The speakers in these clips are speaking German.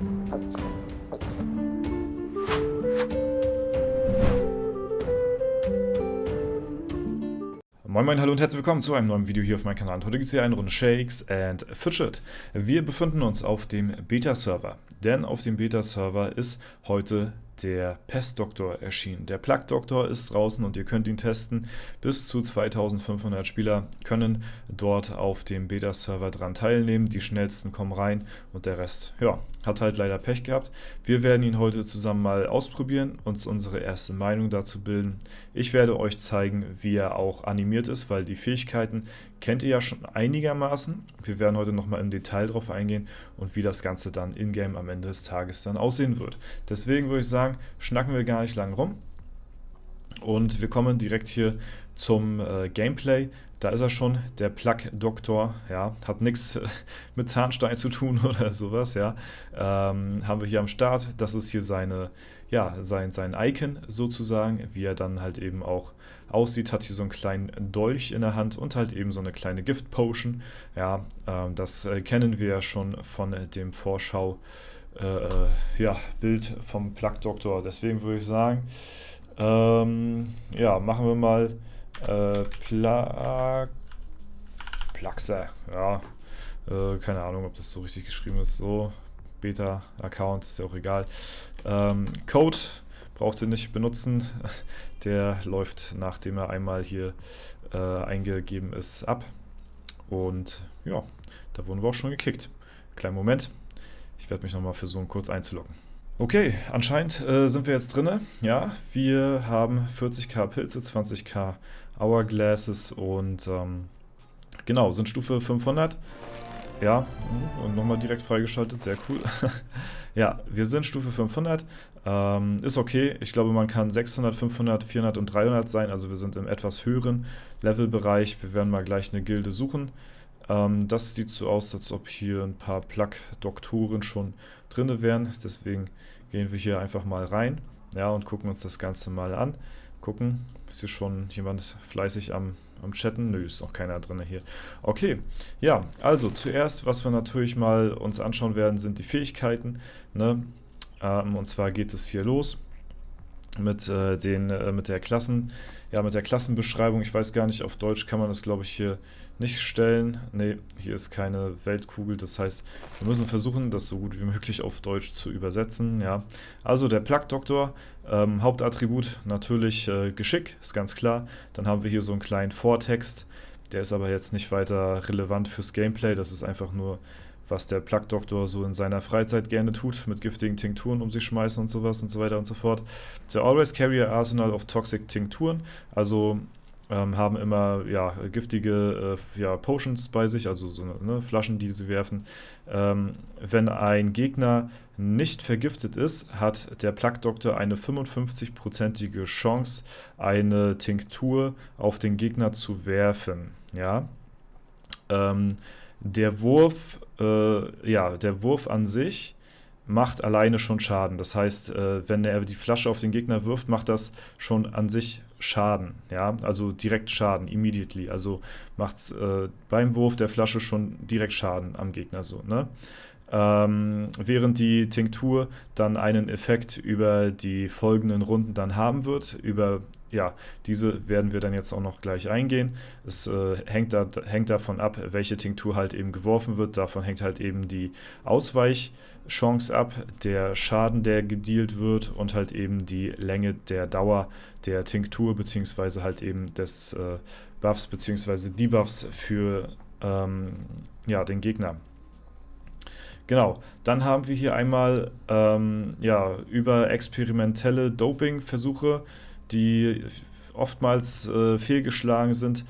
Moin Moin, hallo und herzlich willkommen zu einem neuen Video hier auf meinem Kanal. Und heute gibt es hier eine Runde Shakes and Fidget. Wir befinden uns auf dem Beta-Server, denn auf dem Beta-Server ist heute der Pestdoktor erschienen. Der Plague-Doktor ist draußen und ihr könnt ihn testen. Bis zu 2500 Spieler können dort auf dem Beta-Server dran teilnehmen. Die schnellsten kommen rein und der Rest, ja, hat halt leider Pech gehabt. Wir werden ihn heute zusammen mal ausprobieren, uns unsere erste Meinung dazu bilden. Ich werde euch zeigen, wie er auch animiert ist, weil die Fähigkeiten kennt ihr ja schon einigermaßen. Wir werden heute nochmal im Detail drauf eingehen und wie das Ganze dann in-game am Ende des Tages dann aussehen wird. Deswegen würde ich sagen, schnacken wir gar nicht lang rum und wir kommen direkt hier zum Gameplay. Da ist er schon, der Plague-Doktor, ja, hat nichts mit Zahnstein zu tun oder sowas, ja. Haben wir hier am Start, das ist hier seine, ja, sein Icon sozusagen, wie er dann halt eben auch aussieht, hat hier so einen kleinen Dolch in der Hand und halt eben so eine kleine Gift-Potion, ja, das kennen wir ja schon von dem Vorschau, ja, Bild vom Plague-Doktor, deswegen würde ich sagen, ja, machen wir mal Plaxe, ja, keine Ahnung, ob das so richtig geschrieben ist, so, Beta-Account, ist ja auch egal. Code braucht ihr nicht benutzen, der läuft, nachdem er einmal hier eingegeben ist, ab. Und ja, da wurden wir auch schon gekickt. Kleinen Moment, ich werde mich nochmal versuchen, kurz einzuloggen. Okay, anscheinend sind wir jetzt drin. Ja, wir haben 40k Pilze, 20k Hourglasses und genau, sind Stufe 500. Ja, und nochmal direkt freigeschaltet, sehr cool. Ja, wir sind Stufe 500, ist okay. Ich glaube, man kann 600, 500, 400 und 300 sein, also wir sind im etwas höheren Levelbereich. Wir werden mal gleich eine Gilde suchen. Das sieht so aus, als ob hier ein paar Plague-Doktoren schon drin wären. Deswegen gehen wir hier einfach mal rein, ja, und gucken uns das Ganze mal an. Gucken, ist hier schon jemand fleißig am Chatten? Nö, ist noch keiner drin hier. Okay, ja, also zuerst, was wir natürlich mal uns anschauen werden, sind die Fähigkeiten, ne? Und zwar geht es hier los mit der Klassenbeschreibung. Ich weiß gar nicht, auf Deutsch kann man das, glaube ich, hier nicht stellen. Ne, hier ist keine Weltkugel, das heißt, wir müssen versuchen, das so gut wie möglich auf Deutsch zu übersetzen, ja. Also der Plague-Doktor, Hauptattribut natürlich Geschick, ist ganz klar. Dann haben wir hier so einen kleinen Vortext, der ist aber jetzt nicht weiter relevant fürs Gameplay, das ist einfach nur, was der Plague-Doktor so in seiner Freizeit gerne tut, mit giftigen Tinkturen um sich schmeißen und sowas und so weiter und so fort. The always carry a arsenal of toxic Tinkturen, also haben immer, ja, giftige ja, Potions bei sich, also so ne, Flaschen, die sie werfen. Wenn ein Gegner nicht vergiftet ist, hat der Plague-Doktor eine 55%ige Chance, eine Tinktur auf den Gegner zu werfen, ja. Der Wurf an sich macht alleine schon Schaden. Das heißt, wenn er die Flasche auf den Gegner wirft, macht das schon an sich Schaden. Ja? Also direkt Schaden, immediately. Also macht beim Wurf der Flasche schon direkt Schaden am Gegner. So, ne? Während die Tinktur dann einen Effekt über die folgenden Runden dann haben wird. Ja, diese werden wir dann jetzt auch noch gleich eingehen. Es hängt davon ab, welche Tinktur halt eben geworfen wird. Davon hängt halt eben die Ausweichchance ab, der Schaden, der gedealt wird und halt eben die Länge der Dauer der Tinktur beziehungsweise halt eben des Buffs beziehungsweise Debuffs für ja, den Gegner. Genau, dann haben wir hier einmal ja, über experimentelle Doping-Versuche, die oftmals fehlgeschlagen sind,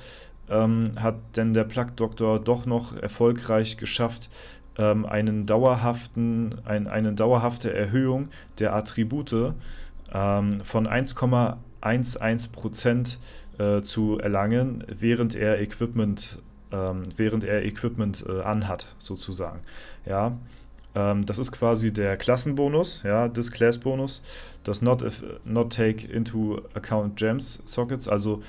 hat denn der Plague-Doktor doch noch erfolgreich geschafft, eine dauerhafte Erhöhung der Attribute von 1,11% zu erlangen, während er Equipment anhat, sozusagen. Ja, das ist quasi der Klassenbonus, ja, this Class Bonus, does not take into account Gems Sockets, also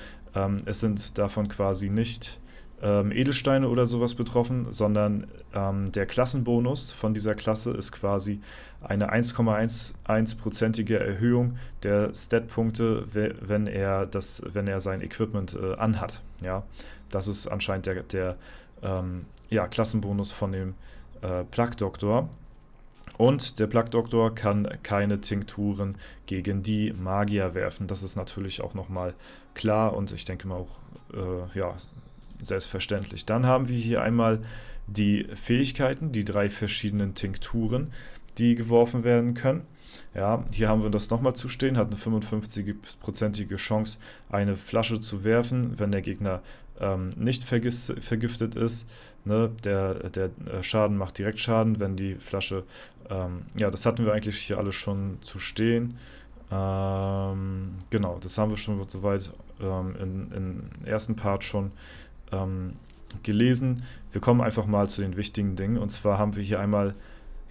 es sind davon quasi nicht Edelsteine oder sowas betroffen, sondern der Klassenbonus von dieser Klasse ist quasi eine 1,11%ige Erhöhung der Stat-Punkte, wenn er sein Equipment anhat. Ja? Das ist anscheinend der ja, Klassenbonus von dem Plague-Doktor. Und der Plague-Doktor kann keine Tinkturen gegen die Magier werfen. Das ist natürlich auch nochmal klar und ich denke mal auch ja, selbstverständlich. Dann haben wir hier einmal die Fähigkeiten, die 3 verschiedenen Tinkturen, die geworfen werden können. Ja, hier haben wir das nochmal zu stehen, hat eine 55%ige Chance, eine Flasche zu werfen, wenn der Gegner nicht vergiftet ist. Ne? Der Schaden macht direkt Schaden, wenn die Flasche, ja, das hatten wir eigentlich hier alle schon zu stehen. Genau, das haben wir schon soweit im ersten Part schon gelesen. Wir kommen einfach mal zu den wichtigen Dingen. Und zwar haben wir hier einmal,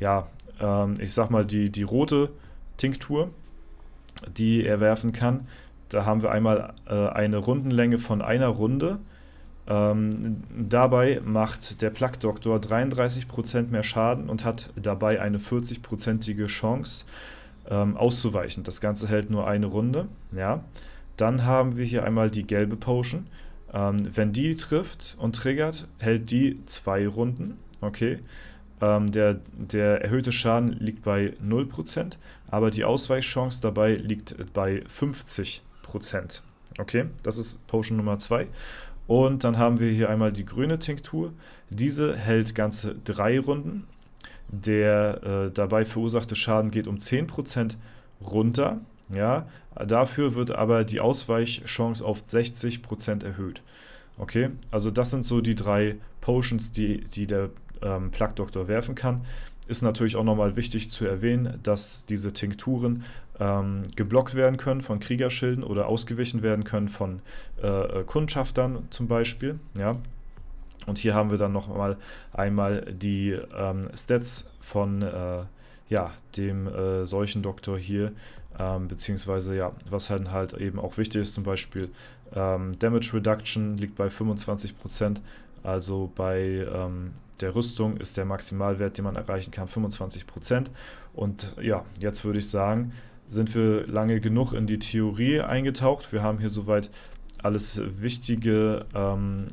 ja, ich sag mal, die rote Tinktur, die er werfen kann. Da haben wir einmal eine Rundenlänge von einer Runde. Dabei macht der Plague-Doktor 33% mehr Schaden und hat dabei eine 40%ige Chance auszuweichen. Das Ganze hält nur eine Runde. Ja. Dann haben wir hier einmal die gelbe Potion. Wenn die trifft und triggert, hält die 2 Runden. Okay. Der erhöhte Schaden liegt bei 0%, aber die Ausweichchance dabei liegt bei 50%. Okay, das ist Potion Nummer 2. Und dann haben wir hier einmal die grüne Tinktur. Diese hält ganze 3 Runden. Der dabei verursachte Schaden geht um 10% runter. Ja, dafür wird aber die Ausweichchance auf 60% erhöht. Okay, also das sind so die 3 Potions, die der Plague-Doktor werfen kann. Ist natürlich auch nochmal wichtig zu erwähnen, dass diese Tinkturen geblockt werden können von Kriegerschilden oder ausgewichen werden können von Kundschaftern zum Beispiel. Ja. Und hier haben wir dann noch einmal die Stats von ja, dem Seuchendoktor hier, beziehungsweise ja, was halt eben auch wichtig ist, zum Beispiel Damage Reduction liegt bei 25%, also bei der Rüstung ist der Maximalwert, den man erreichen kann, 25%. Und ja, jetzt würde ich sagen, sind wir lange genug in die Theorie eingetaucht. Wir haben hier soweit alles Wichtige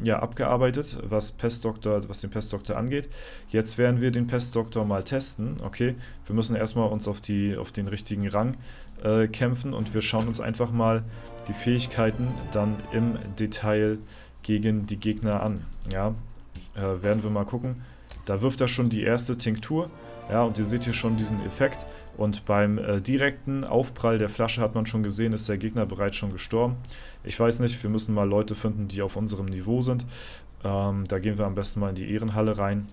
ja, abgearbeitet, was den Pestdoktor angeht. Jetzt werden wir den Pestdoktor mal testen. Okay, wir müssen erstmal uns auf den richtigen Rang kämpfen und wir schauen uns einfach mal die Fähigkeiten dann im Detail gegen die Gegner an. Ja, werden wir mal gucken. Da wirft er schon die erste Tinktur. Ja, und ihr seht hier schon diesen Effekt. Und beim direkten Aufprall der Flasche hat man schon gesehen, ist der Gegner bereits schon gestorben. Ich weiß nicht, wir müssen mal Leute finden, die auf unserem Niveau sind. Da gehen wir am besten mal in die Ehrenhalle rein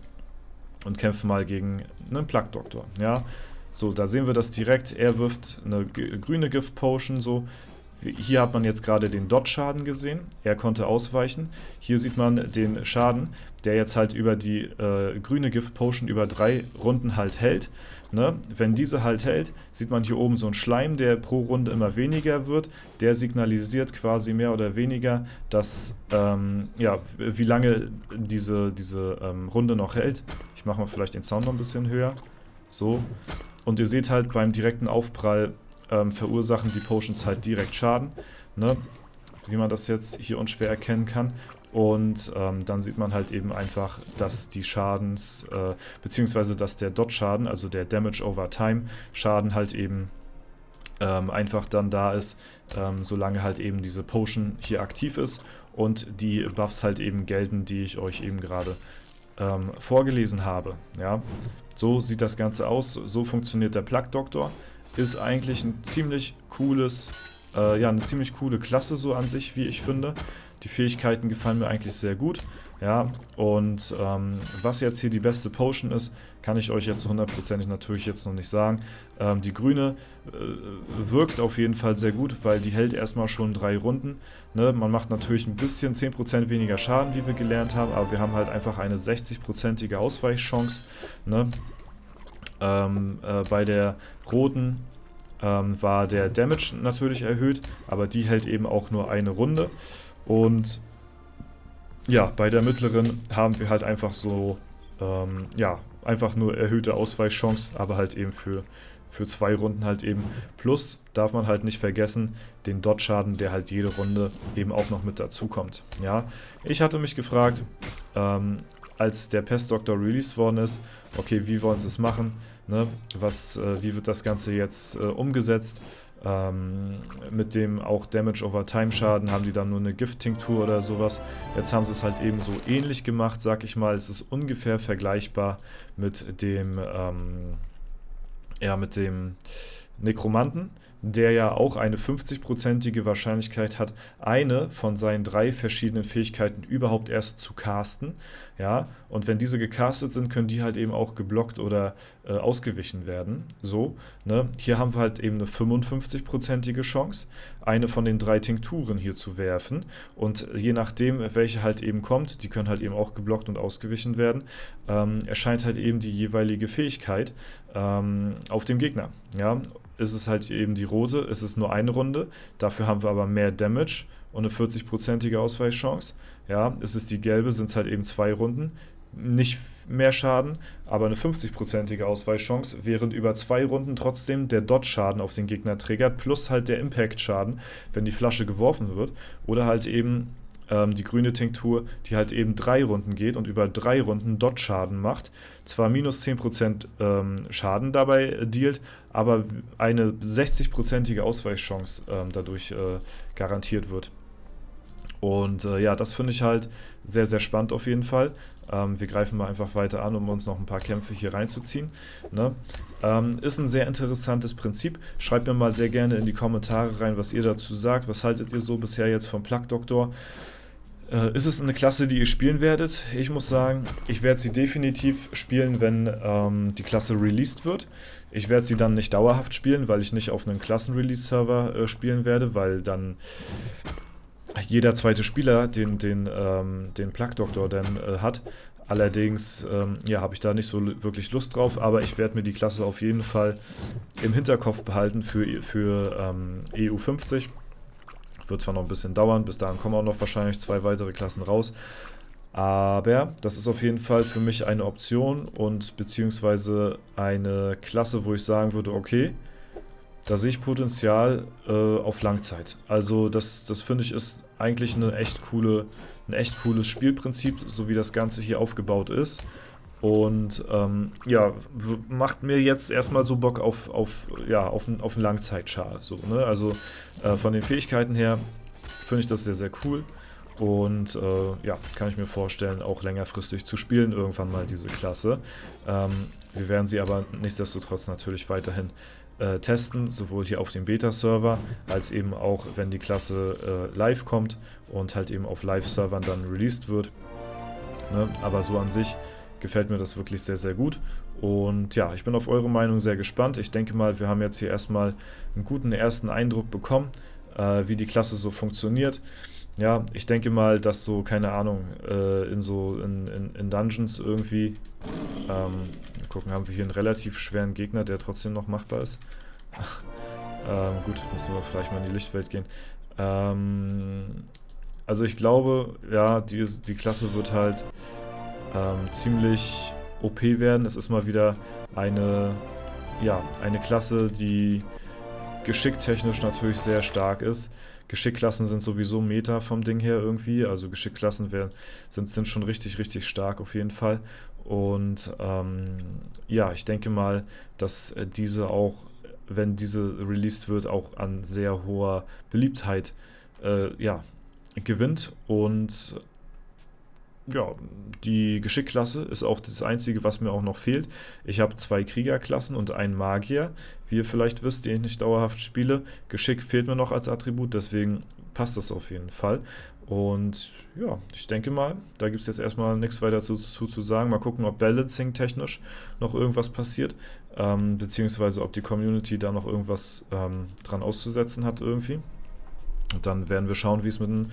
und kämpfen mal gegen einen Plague-Doktor. Ja, so, da sehen wir das direkt. Er wirft eine grüne Gift-Potion so. Hier hat man jetzt gerade den Dot-Schaden gesehen, er konnte ausweichen. Hier sieht man den Schaden, der jetzt halt über die grüne Gift-Potion über 3 Runden halt hält. Ne? Wenn diese halt hält, sieht man hier oben so einen Schleim, der pro Runde immer weniger wird. Der signalisiert quasi mehr oder weniger, dass, ja, wie lange diese Runde noch hält. Ich mache mal vielleicht den Sound noch ein bisschen höher. So. Und ihr seht halt beim direkten Aufprall, verursachen die Potions halt direkt Schaden, ne? Wie man das jetzt hier unschwer erkennen kann. Und dann sieht man halt eben einfach, dass die Schadens, beziehungsweise dass der Dot-Schaden, also der Damage over Time Schaden halt eben einfach dann da ist, solange halt eben diese Potion hier aktiv ist und die Buffs halt eben gelten, die ich euch eben gerade vorgelesen habe. Ja? So sieht das Ganze aus, so funktioniert der Plague-Doktor. Ist eigentlich ein ziemlich cooles, ja, eine ziemlich coole Klasse so an sich, wie ich finde. Die Fähigkeiten gefallen mir eigentlich sehr gut. Ja, und was jetzt hier die beste Potion ist, kann ich euch jetzt hundertprozentig natürlich jetzt noch nicht sagen. Die grüne wirkt auf jeden Fall sehr gut, weil die hält erstmal schon 3 Runden. Ne? Man macht natürlich ein bisschen 10% weniger Schaden, wie wir gelernt haben, aber wir haben halt einfach eine 60%ige Ausweichchance. Ne? Bei der roten war der Damage natürlich erhöht, aber die hält eben auch nur eine Runde. Und ja, bei der mittleren haben wir halt einfach so, ja, einfach nur erhöhte Ausweichchance, aber halt eben für 2 Runden halt eben. Plus darf man halt nicht vergessen, den Dodge-Schaden, der halt jede Runde eben auch noch mit dazu kommt. Ja, ich hatte mich gefragt, als der Pestdoktor released worden ist, okay, wie wollen sie es machen? Ne? Wie wird das Ganze jetzt umgesetzt? Mit dem auch Damage over Time Schaden haben die dann nur eine Gift-Tinktur oder sowas. Jetzt haben sie es halt eben so ähnlich gemacht, sag ich mal. Es ist ungefähr vergleichbar mit dem Nekromanten, der ja auch eine 50-prozentige Wahrscheinlichkeit hat, eine von seinen 3 verschiedenen Fähigkeiten überhaupt erst zu casten. Ja, und wenn diese gecastet sind, können die halt eben auch geblockt oder ausgewichen werden. So, ne? Hier haben wir halt eben eine 55-prozentige Chance, eine von den 3 Tinkturen hier zu werfen. Und je nachdem, welche halt eben kommt, die können halt eben auch geblockt und ausgewichen werden, erscheint halt eben die jeweilige Fähigkeit auf dem Gegner. Ja, ist es halt eben die rote, ist es nur eine Runde, dafür haben wir aber mehr Damage und eine 40-prozentige Ausweichchance. Ja, ist es die gelbe, sind es halt eben 2 Runden, nicht mehr Schaden, aber eine 50-prozentige Ausweichchance, während über 2 Runden trotzdem der Dodge-Schaden auf den Gegner triggert, plus halt der Impact-Schaden, wenn die Flasche geworfen wird, oder halt eben die grüne Tinktur, die halt eben 3 Runden geht und über 3 Runden Dot-Schaden macht. Zwar minus 10% Schaden dabei dealt, aber eine 60-prozentige Ausweichchance dadurch garantiert wird. Und ja, das finde ich halt sehr, sehr spannend auf jeden Fall. Wir greifen mal einfach weiter an, um uns noch ein paar Kämpfe hier reinzuziehen. Ne? Ist ein sehr interessantes Prinzip. Schreibt mir mal sehr gerne in die Kommentare rein, was ihr dazu sagt. Was haltet ihr so bisher jetzt vom Plague Doctor? Ist es eine Klasse, die ihr spielen werdet? Ich muss sagen, ich werde sie definitiv spielen, wenn die Klasse released wird. Ich werde sie dann nicht dauerhaft spielen, weil ich nicht auf einem Klassen-Release-Server spielen werde, weil dann jeder zweite Spieler den Plague Doctor dann hat. Allerdings ja, habe ich da nicht so wirklich Lust drauf, aber ich werde mir die Klasse auf jeden Fall im Hinterkopf behalten für EU50. Wird zwar noch ein bisschen dauern, bis dahin kommen auch noch wahrscheinlich 2 weitere Klassen raus. Aber das ist auf jeden Fall für mich eine Option und beziehungsweise eine Klasse, wo ich sagen würde, okay, da sehe ich Potenzial auf Langzeit. Also das finde ich ist eigentlich ein echt cooles Spielprinzip, so wie das Ganze hier aufgebaut ist. Und ja, macht mir jetzt erstmal so Bock auf einen Langzeitchar. So, ne? Also von den Fähigkeiten her finde ich das sehr, sehr cool. Und ja, kann ich mir vorstellen, auch längerfristig zu spielen, irgendwann mal diese Klasse. Wir werden sie aber nichtsdestotrotz natürlich weiterhin testen, sowohl hier auf dem Beta-Server, als eben auch, wenn die Klasse live kommt und halt eben auf Live-Servern dann released wird. Ne? Aber so an sich gefällt mir das wirklich sehr, sehr gut. Und ja, ich bin auf eure Meinung sehr gespannt. Ich denke mal, wir haben jetzt hier erstmal einen guten ersten Eindruck bekommen, wie die Klasse so funktioniert. Ja, ich denke mal, dass so, keine Ahnung, in Dungeons irgendwie, gucken, haben wir hier einen relativ schweren Gegner, der trotzdem noch machbar ist. Gut, müssen wir vielleicht mal in die Lichtwelt gehen. Also ich glaube, ja, die Klasse wird halt ziemlich OP werden. Es ist mal wieder eine Klasse, die geschicktechnisch natürlich sehr stark ist. Geschickklassen sind sowieso Meta vom Ding her irgendwie, also Geschickklassen sind schon richtig, richtig stark auf jeden Fall. Und ja, ich denke mal, dass diese auch, wenn diese released wird, auch an sehr hoher Beliebtheit ja, gewinnt. Und ja, die Geschickklasse ist auch das Einzige, was mir auch noch fehlt. Ich habe 2 Kriegerklassen und einen Magier, wie ihr vielleicht wisst, den ich nicht dauerhaft spiele. Geschick fehlt mir noch als Attribut, deswegen passt das auf jeden Fall. Und ja, ich denke mal, da gibt es jetzt erstmal nichts weiter zu sagen. Mal gucken, ob Balancing technisch noch irgendwas passiert, beziehungsweise ob die Community da noch irgendwas dran auszusetzen hat irgendwie. Und dann werden wir schauen, wie es mit dem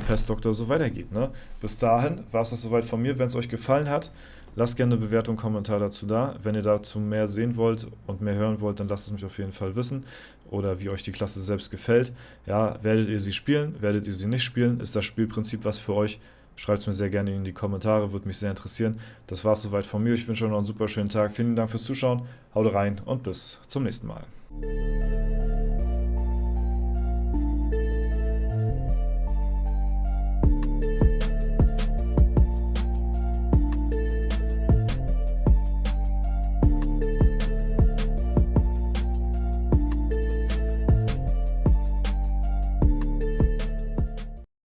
Pestdoktor so weitergeht. Ne? Bis dahin war es das soweit von mir. Wenn es euch gefallen hat, lasst gerne eine Bewertung, Kommentar dazu da. Wenn ihr dazu mehr sehen wollt und mehr hören wollt, dann lasst es mich auf jeden Fall wissen. Oder wie euch die Klasse selbst gefällt. Ja, werdet ihr sie spielen? Werdet ihr sie nicht spielen? Ist das Spielprinzip was für euch? Schreibt es mir sehr gerne in die Kommentare, würde mich sehr interessieren. Das war es soweit von mir. Ich wünsche euch noch einen super schönen Tag. Vielen Dank fürs Zuschauen. Haut rein und bis zum nächsten Mal.